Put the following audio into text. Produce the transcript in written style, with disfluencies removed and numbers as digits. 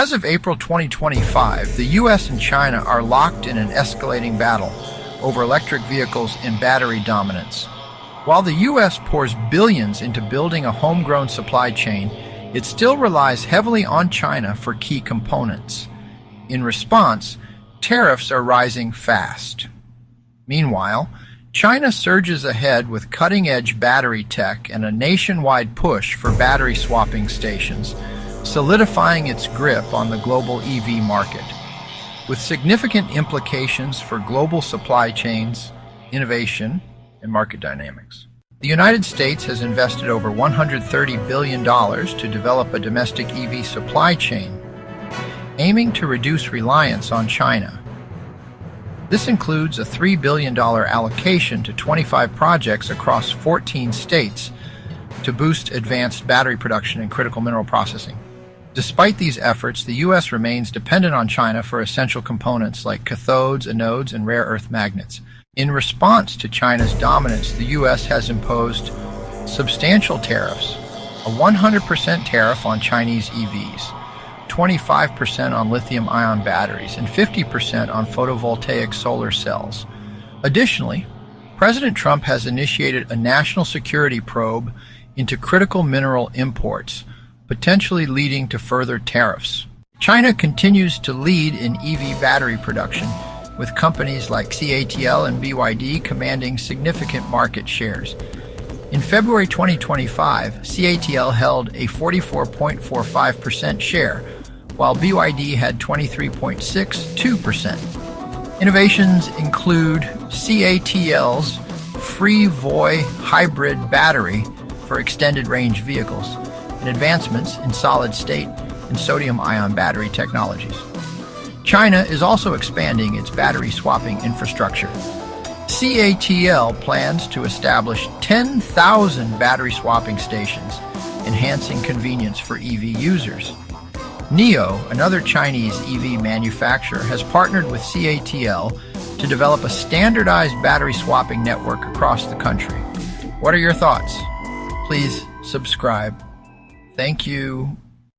As of April 2025, the US and China are locked in an escalating battle over electric vehicles and battery dominance. While the US pours billions into building a homegrown supply chain, it still relies heavily on China for key components. In response, tariffs are rising fast. Meanwhile, China surges ahead with cutting-edge battery tech and a nationwide push for battery swapping stations, solidifying its grip on the global EV market, with significant implications for global supply chains, innovation, and market dynamics. The United States has invested over $130 billion to develop a domestic EV supply chain, aiming to reduce reliance on China. This includes a $3 billion allocation to 25 projects across 14 states to boost advanced battery production and critical mineral processing. Despite these efforts, the U.S. remains dependent on China for essential components like cathodes, anodes, and rare earth magnets. In response to China's dominance, the U.S. has imposed substantial tariffs, a 100% tariff on Chinese EVs, 25% on lithium-ion batteries, and 50% on photovoltaic solar cells. Additionally, President Trump has initiated a national security probe into critical mineral imports, potentially leading to further tariffs. China continues to lead in EV battery production, with companies like CATL and BYD commanding significant market shares. In February 2025, CATL held a 44.45% share, while BYD had 23.62%. Innovations include CATL's Free Voy hybrid battery for extended range vehicles, and advancements in solid-state and sodium-ion battery technologies. China is also expanding its battery swapping infrastructure. CATL plans to establish 10,000 battery swapping stations, enhancing convenience for EV users. Nio, another Chinese EV manufacturer, has partnered with CATL to develop a standardized battery swapping network across the country. What are your thoughts? Please subscribe. Thank you.